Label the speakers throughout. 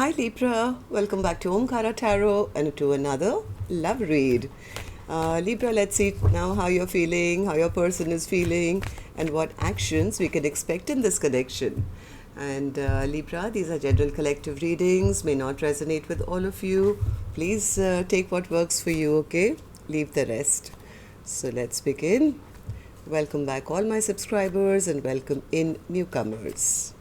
Speaker 1: Hi Libra, welcome back to Omkaratarot and to another love read. Libra, let's see now how you're feeling, how your person is feeling, and what actions we can expect in this connection. And Libra, these are general collective readings, may not resonate with all of you. Please take what works for you, okay? Leave the rest. So let's begin. Welcome back all my subscribers and welcome in newcomers.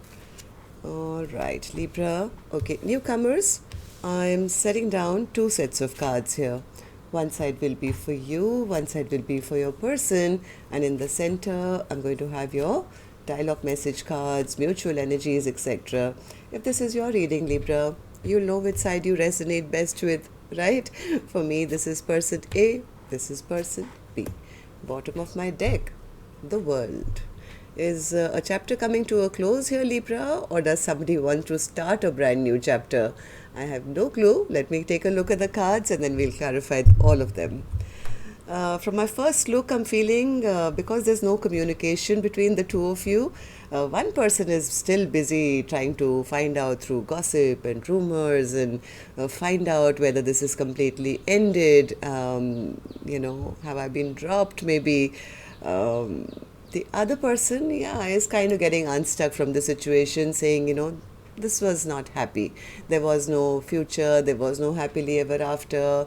Speaker 1: All right, Libra. Okay, newcomers, I'm setting down two sets of cards here. One side will be for you, one side will be for your person, and in the center, I'm going to have your dialogue message cards, mutual energies, etc. If this is your reading, Libra, you'll know which side you resonate best with, right? For me, this is person A, this is person B. Bottom of my deck, the world. Is a chapter coming to a close here, Libra, or does somebody want to start a brand new chapter? I have no clue. Let me take a look at the cards and then we'll clarify all of them. From my first look, I'm feeling because there's no communication between the two of you, one person is still busy trying to find out through gossip and rumors and find out whether this is completely ended. Have I been dropped? Maybe. The other person, is kind of getting unstuck from the situation, saying, this was not happy. There was no future, there was no happily ever after.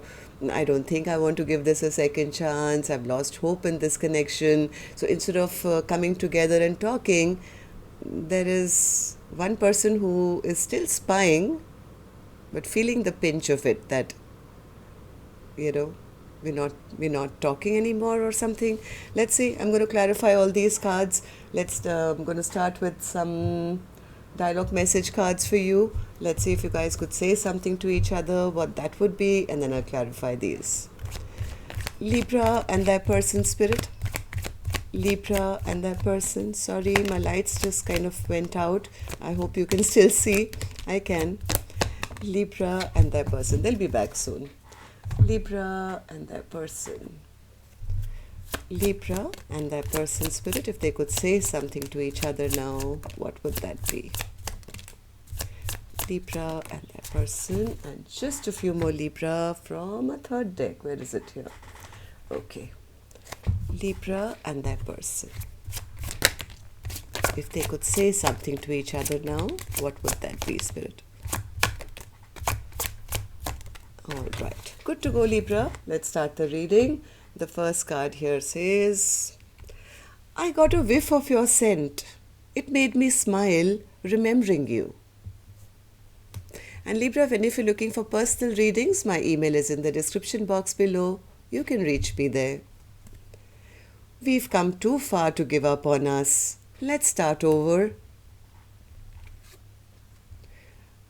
Speaker 1: I don't think I want to give this a second chance. I've lost hope in this connection. So instead of coming together and talking, there is one person who is still spying, but feeling the pinch of it that, we're not talking anymore or something. Let's see. I'm going to clarify all these cards. I'm going to start with some dialogue message cards for you. Let's see if you guys could say something to each other, what that would be, and then I'll clarify these. Libra and their person, spirit. Libra and their person. Sorry, my lights just kind of went out. I hope you can still see. I can. Libra and their person. They'll be back soon. Libra and their person. Libra and their person, spirit, if they could say something to each other now, what would that be? Libra and their person, and just a few more Libra from a third deck. Where is it here? Okay. Libra and their person. If they could say something to each other now, what would that be, spirit? All right. Good to go, Libra. Let's start the reading. The first card here says, I got a whiff of your scent. It made me smile, remembering you. And Libra, if you're looking for personal readings, my email is in the description box below. You can reach me there. We've come too far to give up on us. Let's start over.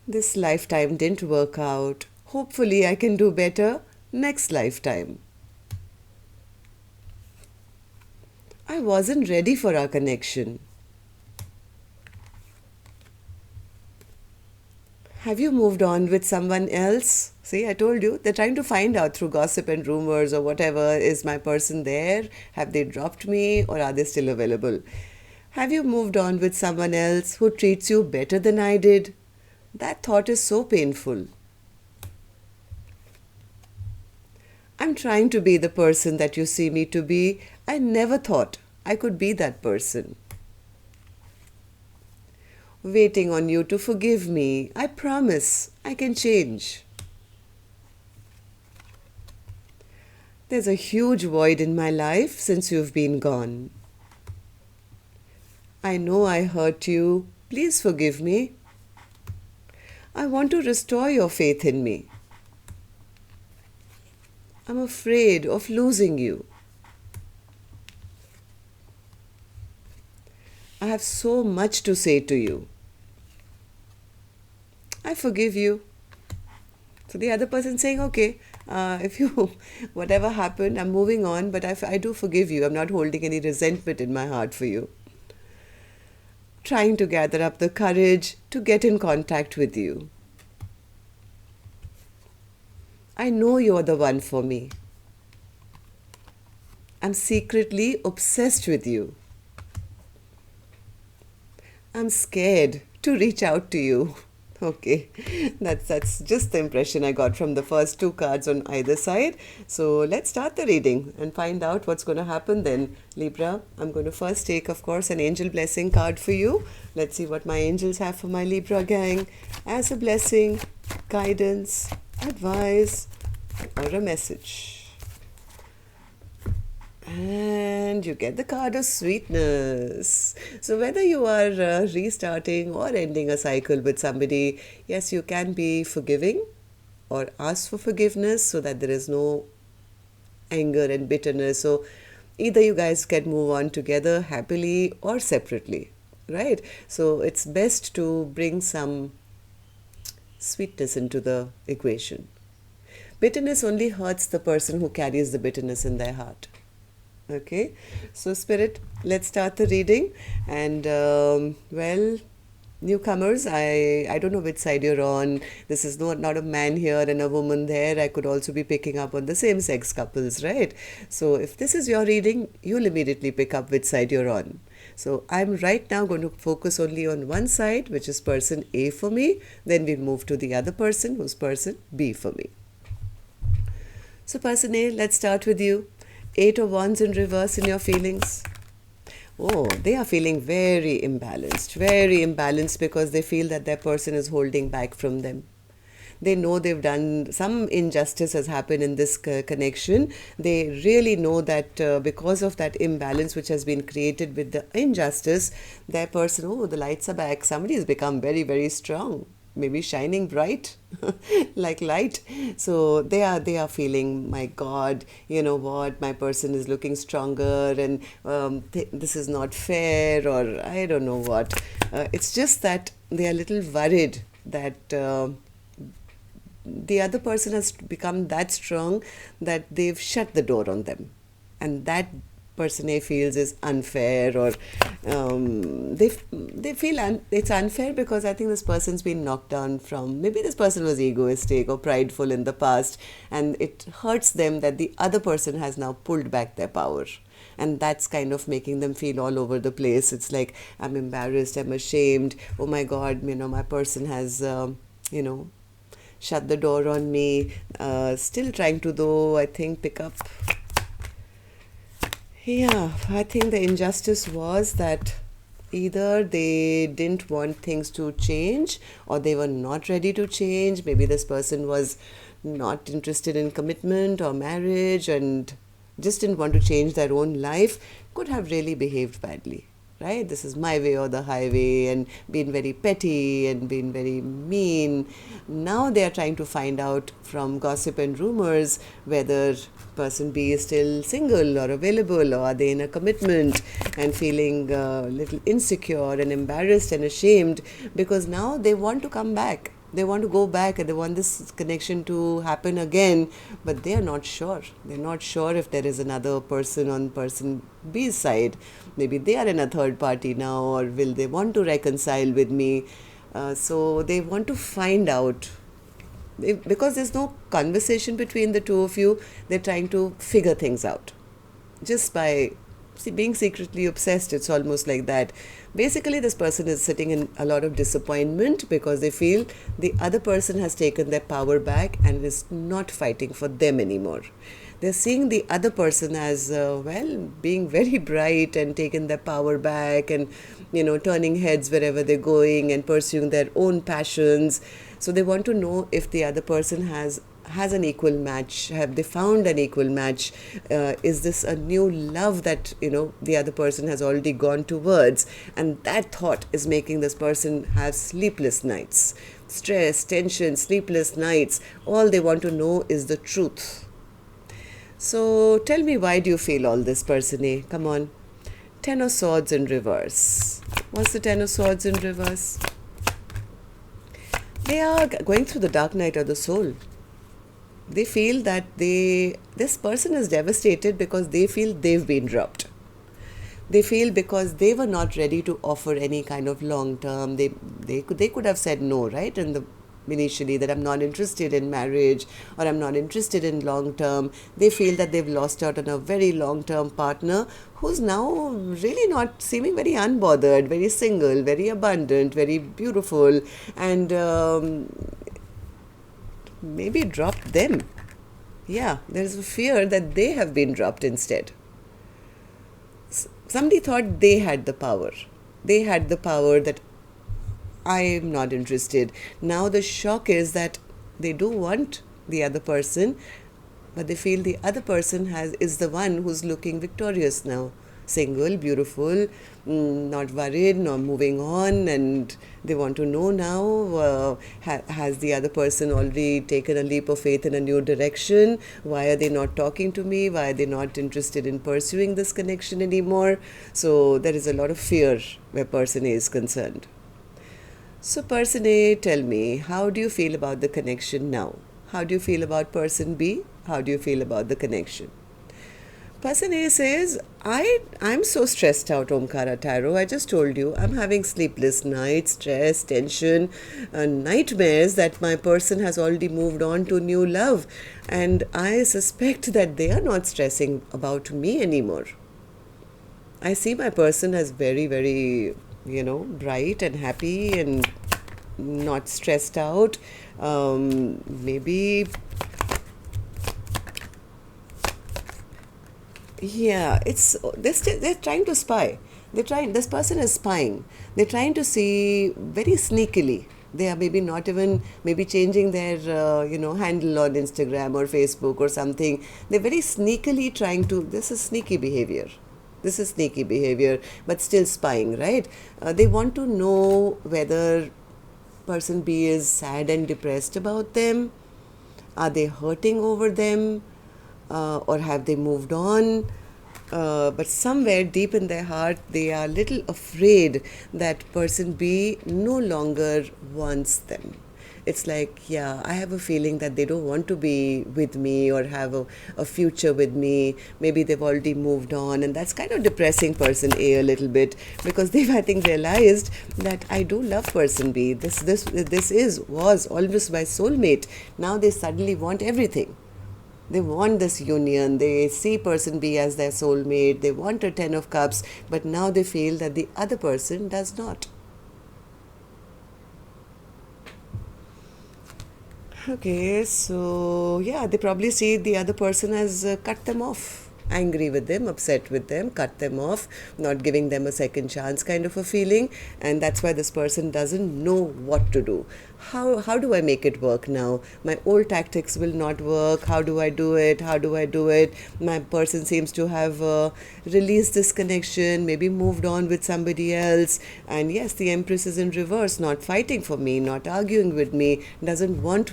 Speaker 1: This lifetime didn't work out. Hopefully I can do better next lifetime. I wasn't ready for our connection. Have you moved on with someone else? See, I told you, they're trying to find out through gossip and rumors or whatever. Is my person there? Have they dropped me or are they still available? Have you moved on with someone else who treats you better than I did? That thought is so painful. I'm trying to be the person that you see me to be. I never thought I could be that person. Waiting on you to forgive me. I promise I can change. There's a huge void in my life since you've been gone. I know I hurt you. Please forgive me. I want to restore your faith in me. I'm afraid of losing you. I have so much to say to you. I forgive you. So the other person saying, okay, whatever happened, I'm moving on, but I do forgive you. I'm not holding any resentment in my heart for you. Trying to gather up the courage to get in contact with you. I know you're the one for me. I'm secretly obsessed with you. I'm scared to reach out to you. Okay, that's just the impression I got from the first two cards on either side. So let's start the reading and find out what's going to happen then. Libra, I'm going to first take, of course, an angel blessing card for you. Let's see what my angels have for my Libra gang as a blessing, guidance, advice, or a message. And you get the card of sweetness. So whether you are restarting or ending a cycle with somebody, yes, you can be forgiving or ask for forgiveness so that there is no anger and bitterness. So either you guys can move on together happily or separately, right? So it's best to bring some sweetness into the equation. Bitterness only hurts the person who carries the bitterness in their heart. Okay, so Spirit, let's start the reading. And well, newcomers, I don't know which side you're on. This is not a man here and a woman there. I could also be picking up on the same sex couples, right? So if this is your reading, you'll immediately pick up which side you're on. So I'm right now going to focus only on one side, which is person A for me. Then we move to the other person, who's person B for me. So person A, let's start with you. 8 of Wands in reverse in your feelings. Oh, they are feeling very imbalanced because they feel that their person is holding back from them. They know they've done some injustice has happened in this connection. They really know that because of that imbalance which has been created with the injustice, their person, oh, the lights are back. Somebody has become very strong. Maybe shining bright like light. So they are feeling, my God, you know what, my person is looking stronger, and this is not fair, or I don't know what. It's just that they are a little worried that the other person has become that strong that they've shut the door on them, and that person A feels is unfair, or they feel it's unfair because I think this person's been knocked down from, maybe this person was egoistic or prideful in the past, and it hurts them that the other person has now pulled back their power, and that's kind of making them feel all over the place. It's like, I'm embarrassed, I'm ashamed, oh my God, my person has shut the door on me. Still trying to, though, I think, pick up. Yeah, I think the injustice was that either they didn't want things to change, or they were not ready to change. Maybe this person was not interested in commitment or marriage and just didn't want to change their own life. Could have really behaved badly, right? This is my way or the highway, and been very petty and been very mean. Now they are trying to find out from gossip and rumors whether person B is still single or available, or are they in a commitment, and feeling a little insecure and embarrassed and ashamed because now they want to come back. They want to go back and they want this connection to happen again, but they are not sure. They're not sure if there is another person on person B's side. Maybe they are in a third party now, or will they want to reconcile with me? So they want to find out. Because there's no conversation between the two of you, they're trying to figure things out. Just by being secretly obsessed, it's almost like that. Basically, this person is sitting in a lot of disappointment because they feel the other person has taken their power back and is not fighting for them anymore. They're seeing the other person as, being very bright and taking their power back and, turning heads wherever they're going and pursuing their own passions. So they want to know if the other person has an equal match. Have they found an equal match? Is this a new love that, the other person has already gone towards? And that thought is making this person have sleepless nights. Stress, tension, sleepless nights. All they want to know is the truth. So tell me, why do you feel all this, person A? Come on. 10 of Swords in reverse. What's the 10 of Swords in reverse? They are going through the dark night of the soul. They feel that this person is devastated because they feel they've been dropped. They feel because they were not ready to offer any kind of long term. They could have said no, right? In the initially, that I'm not interested in marriage or I'm not interested in long term. They feel that they've lost out on a very long term partner who's now really not seeming very unbothered, very single, very abundant, very beautiful, and maybe dropped them. Yeah, there's a fear that they have been dropped instead. Somebody thought they had the power. They had the power that I'm not interested. Now the shock is that they do want the other person, but they feel the other person is the one who's looking victorious now. Single, beautiful, not worried, not moving on, and they want to know now, has the other person already taken a leap of faith in a new direction? Why are they not talking to me? Why are they not interested in pursuing this connection anymore? So there is a lot of fear where person A is concerned. So person A, tell me, how do you feel about the connection now? How do you feel about person B? How do you feel about the connection? Person A says, I'm so stressed out, Omkaratarot. I just told you, I'm having sleepless nights, stress, tension, nightmares that my person has already moved on to new love. And I suspect that they are not stressing about me anymore. I see my person as very, very, bright and happy and not stressed out. Maybe... Yeah, they're trying to spy. This person is spying. They're trying to see very sneakily. They are maybe not even, maybe changing their, handle on Instagram or Facebook or something. They're very sneakily trying to, this is sneaky behavior. But still spying, right? They want to know whether person B is sad and depressed about them. Are they hurting over them? Or have they moved on? But somewhere deep in their heart, they are a little afraid that person B no longer wants them. It's like, I have a feeling that they don't want to be with me or have a future with me. Maybe they've already moved on, and that's kind of depressing person A a little bit, because they've, I think, realized that I do love person B. This was always my soulmate. Now they suddenly want everything. They want this union. They see person B as their soulmate. They want a 10 of cups, but now they feel that the other person does not. Okay, so they probably see the other person has cut them off. Angry with them, upset with them, cut them off, not giving them a second chance kind of a feeling. And that's why this person doesn't know what to do. How do I make it work now? My old tactics will not work. How do I do it? My person seems to have released this connection, maybe moved on with somebody else. And yes, the Empress is in reverse, not fighting for me, not arguing with me, doesn't want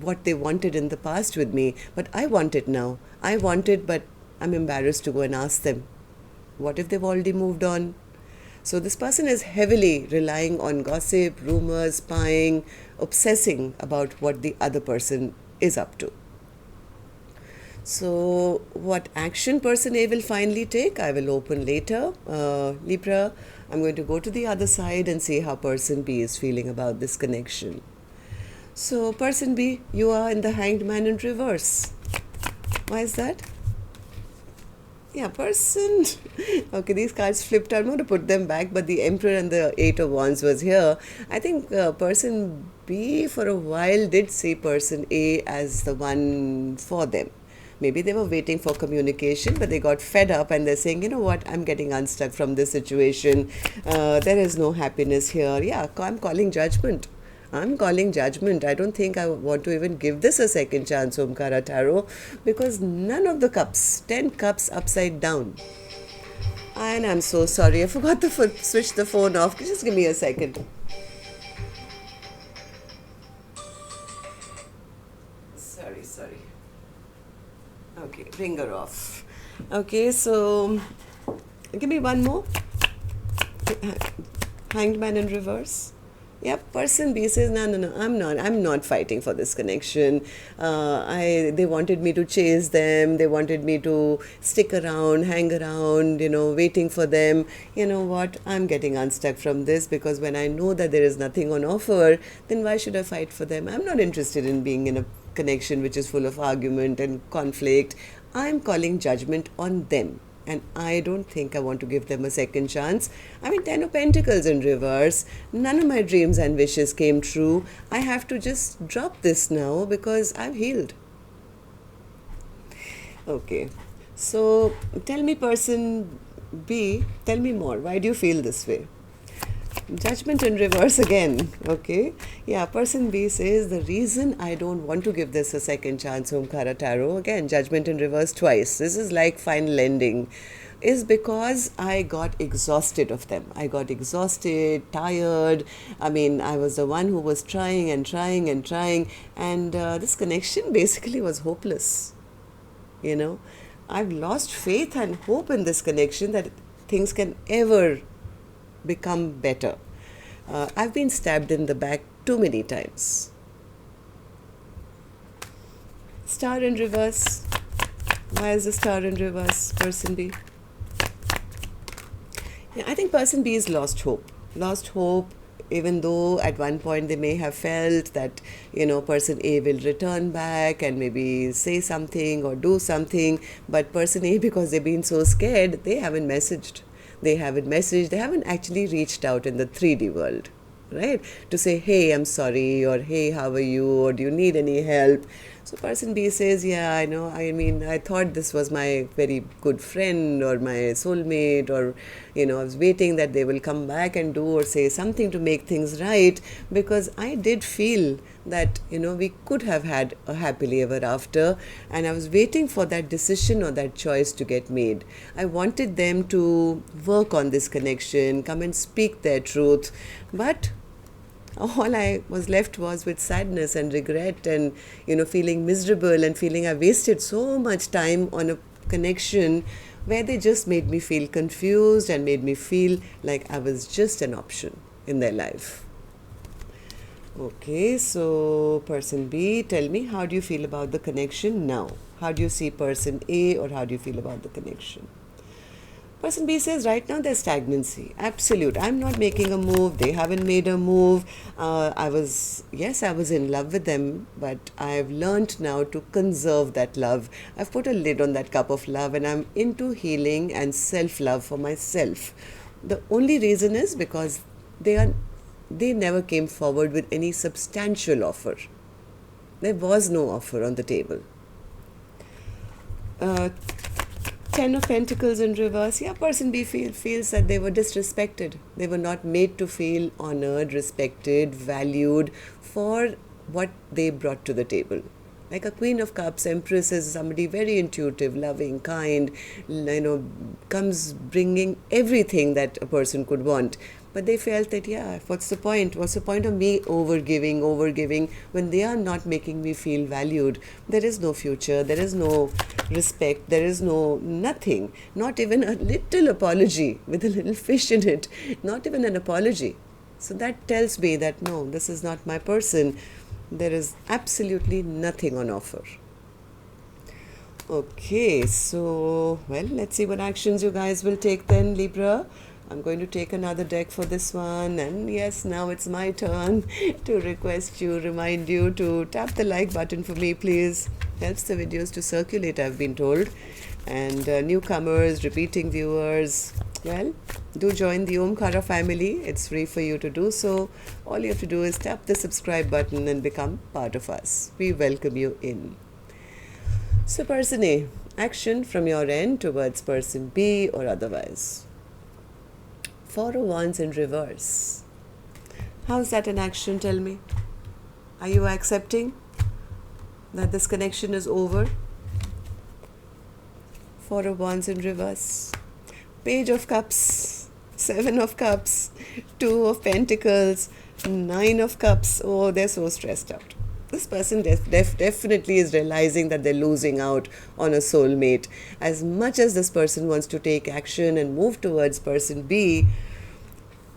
Speaker 1: what they wanted in the past with me, but I want it now. I want it, but I'm embarrassed to go and ask them. What if they've already moved on? So this person is heavily relying on gossip, rumors, spying, obsessing about what the other person is up to. So what action person A will finally take, I will open later. Libra, I'm going to go to the other side and see how person B is feeling about this connection. So person B, you are in the Hanged Man in reverse. Why is that? Person. Okay, these cards flipped. I'm going to put them back, but the Emperor and the Eight of Wands was here. I think person B for a while did see person A as the one for them. Maybe they were waiting for communication, but they got fed up and they're saying, you know what, I'm getting unstuck from this situation. There is no happiness here. I'm calling judgment. I don't think I want to even give this a second chance, Omkaratarot, because none of the cups, 10 cups upside down. And I'm so sorry, I forgot to switch the phone off. Just give me a second. Sorry. Okay, ringer off. Okay, so give me one more. Hanged Man in reverse. Yeah, person B says, no, I'm not fighting for this connection. They wanted me to chase them. They wanted me to stick around, hang around, waiting for them. You know what? I'm getting unstuck from this, because when I know that there is nothing on offer, then why should I fight for them? I'm not interested in being in a connection which is full of argument and conflict. I'm calling judgment on them. And I don't think I want to give them a second chance. I mean, 10 of Pentacles in reverse. None of my dreams and wishes came true. I have to just drop this now because I've healed. Okay. So tell me, person B, tell me more. Why do you feel this way? Judgment in reverse again. Okay. Yeah, person B says, the reason I don't want to give this a second chance, Omkaratarot, again, judgment in reverse twice. This is like final ending. Is because I got exhausted of them. I got exhausted, tired. I mean, I was the one who was trying and trying and trying. And this connection basically was hopeless. I've lost faith and hope in this connection that things can ever become better. I've been stabbed in the back too many times. Star in reverse. Why is the star in reverse, person B? Yeah, I think person B has lost hope. Lost hope, even though at one point they may have felt that, person A will return back and maybe say something or do something. But person A, because they've been so scared, they haven't messaged. They haven't actually reached out in the 3D world, right? To say, hey, I'm sorry, or hey, how are you, or do you need any help? So person B says, yeah, I know, I thought this was my very good friend or my soulmate, or, I was waiting that they will come back and do or say something to make things right, because I did feel that, we could have had a happily ever after, and I was waiting for that decision or that choice to get made. I wanted them to work on this connection, come and speak their truth, but all I was left was with sadness and regret and, feeling miserable and feeling I wasted so much time on a connection where they just made me feel confused and made me feel like I was just an option in their life. Okay, so person B, tell me, how do you feel about the connection now? How do you see person A, or how do you feel about the connection? Person B says, right now there's stagnancy. Absolute. I'm not making a move. They haven't made a move. I was in love with them, but I've learned now to conserve that love. I've put a lid on that cup of love, and I'm into healing and self-love for myself. The only reason is because they never came forward with any substantial offer. There was no offer on the table. 10 of Pentacles in reverse. Yeah, person B feels that they were disrespected. They were not made to feel honored, respected, valued for what they brought to the table. Like a Queen of Cups, Empress is somebody very intuitive, loving, kind, comes bringing everything that a person could want. But they felt that, yeah, what's the point? What's the point of me overgiving when they are not making me feel valued? There is no future, there is no respect, there is no nothing. Not even a little apology with a little fish in it. Not even an apology. So that tells me that, no, this is not my person. There is absolutely nothing on offer. Okay, so, well, let's see what actions you guys will take then, Libra. I'm going to take another deck for this one, and yes, now it's my turn to remind you to tap the like button for me, please. Helps the videos to circulate, I've been told. And newcomers, repeating viewers, well, do join the Omkara family. It's free for you to do so. All you have to do is tap the subscribe button and become part of us. We welcome you in. So person A, action from your end towards person B or otherwise. 4 of Wands in reverse. How's that an action? Tell me. Are you accepting that this connection is over? 4 of Wands in reverse. Page of Cups. 7 of Cups. 2 of Pentacles. 9 of Cups. Oh, they're so stressed out. This person definitely is realizing that they're losing out on a soulmate. As much as this person wants to take action and move towards person B,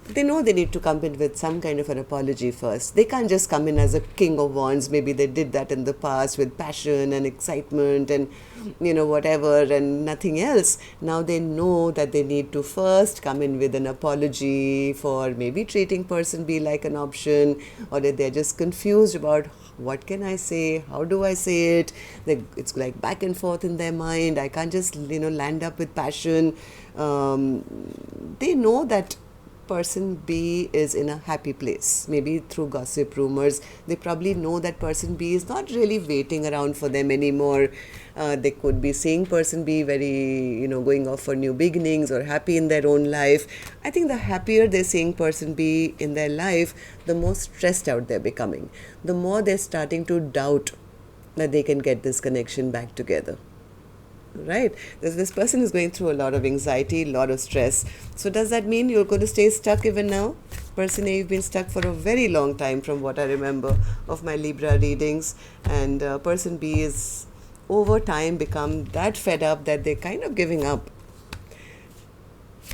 Speaker 1: they know they need to come in with some kind of an apology first. They can't just come in as a king of wands. Maybe they did that in the past with passion and excitement and, whatever, and nothing else. Now they know that they need to first come in with an apology for maybe treating person B like an option, or that they're just confused about what can I say, how do I say it. It's like back and forth in their mind. I can't just, land up with passion. They know that person B is in a happy place. Maybe through gossip, rumors, they probably know that person B is not really waiting around for them anymore. They could be seeing person B very, going off for new beginnings or happy in their own life. I think the happier they're seeing person B in their life, the more stressed out they're becoming. The more they're starting to doubt that they can get this connection back together. Right? This person is going through a lot of anxiety, a lot of stress. So does that mean you're going to stay stuck even now? Person A, you've been stuck for a very long time from what I remember of my Libra readings. And person B is over time become that fed up that they're kind of giving up.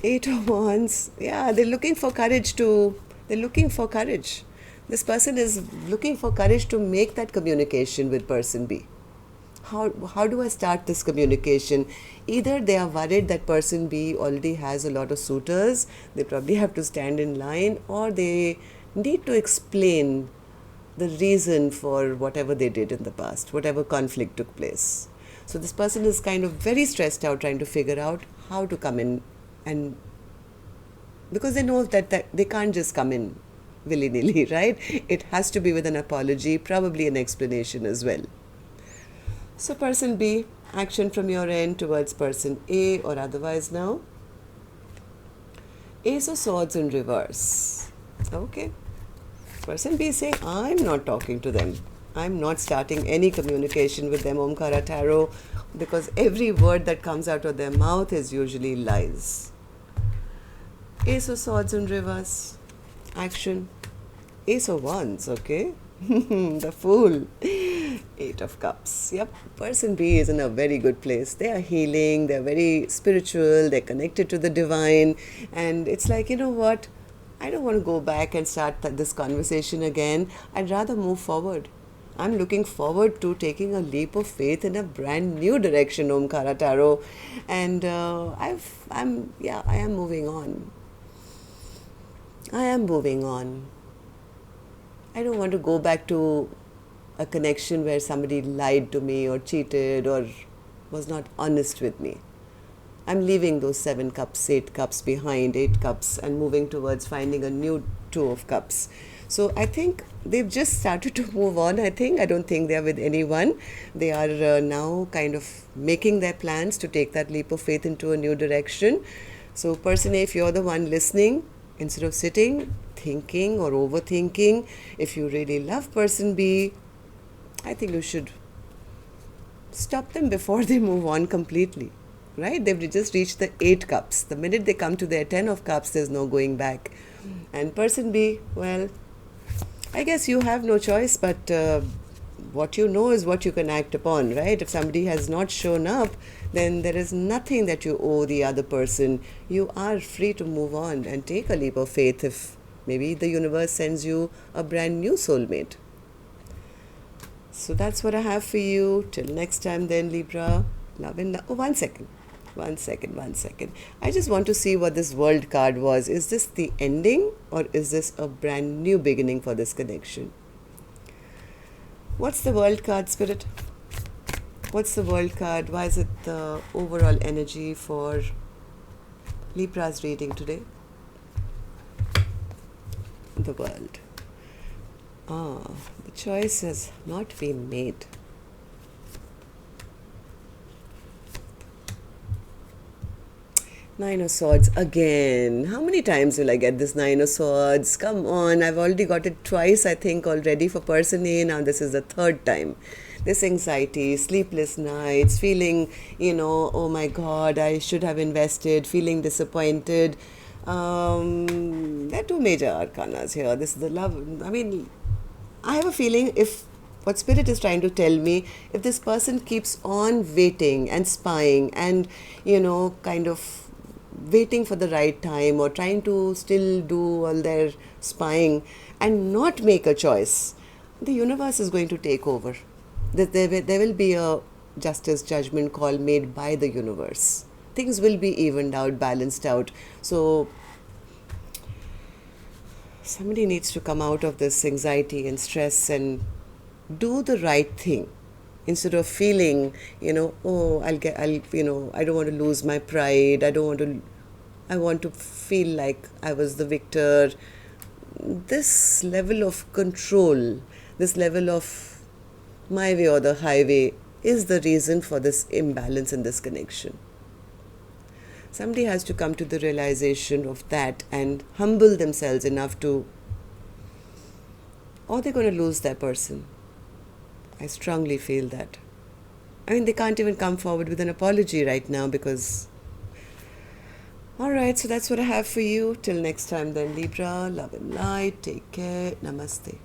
Speaker 1: 8 of Wands. Yeah, they're looking for courage. This person is looking for courage to make that communication with person B. How do I start this communication? Either they are worried that person B already has a lot of suitors, they probably have to stand in line, or they need to explain the reason for whatever they did in the past, whatever conflict took place. So this person is kind of very stressed out trying to figure out how to come in, and because they know that they can't just come in willy-nilly, right? It has to be with an apology, probably an explanation as well. So person B, action from your end towards person A or otherwise now. Ace of Swords in reverse. Okay. Person B is saying, I'm not talking to them. I'm not starting any communication with them, Omkaratarot, because every word that comes out of their mouth is usually lies. Ace of Swords in reverse. Action. Ace of Wands, okay. The Fool. 8 of Cups. Yep, person B is in a very good place. They are healing, they're very spiritual, they're connected to the divine, and it's like, you know what, I don't want to go back and start this conversation again. I'd rather move forward. I'm looking forward to taking a leap of faith in a brand new direction, Omkaratarot, and I am moving on. I don't want to go back to a connection where somebody lied to me or cheated or was not honest with me. I'm leaving those 7 cups, 8 cups behind, 8 cups, and moving towards finding a new 2 of cups. So I think they've just started to move on. I don't think they're with anyone. They are now kind of making their plans to take that leap of faith into a new direction. So person A, if you're the one listening, instead of sitting, thinking or overthinking, if you really love person B, I think you should stop them before they move on completely, right? They've just reached the 8 cups. The minute they come to their 10 of cups, there's no going back. And person B, well, I guess you have no choice, but what you know is what you can act upon, right? If somebody has not shown up, then there is nothing that you owe the other person. You are free to move on and take a leap of faith if maybe the universe sends you a brand new soulmate. So that's what I have for you. Till next time then, Libra. Love and love. Oh, one second. I just want to see what this World card was. Is this the ending or is this a brand new beginning for this connection? What's the World card, Spirit? What's the World card? Why is it the overall energy for Libra's reading today? The World. The choice has not been made. Nine of Swords again. How many times will I get this Nine of Swords? Come on, I've already got it twice, I think, already for person A. Now this is the 3rd time. This anxiety, sleepless nights, feeling, oh my God, I should have invested, feeling disappointed. There are 2 major arcanas here. This is the love. I mean, I have a feeling if what Spirit is trying to tell me, if this person keeps on waiting and spying and, kind of waiting for the right time or trying to still do all their spying and not make a choice, the universe is going to take over. There will be a justice judgment call made by the universe. Things will be evened out, balanced out. So somebody needs to come out of this anxiety and stress and do the right thing instead of feeling, oh, I don't want to lose my pride. I want to feel like I was the victor. This level of control, this level of my way or the highway is the reason for this imbalance in this connection. Somebody has to come to the realization of that and humble themselves enough to, or they're going to lose that person. I strongly feel that. I mean, they can't even come forward with an apology right now because... Alright, so that's what I have for you. Till next time then, Libra. Love and light. Take care. Namaste.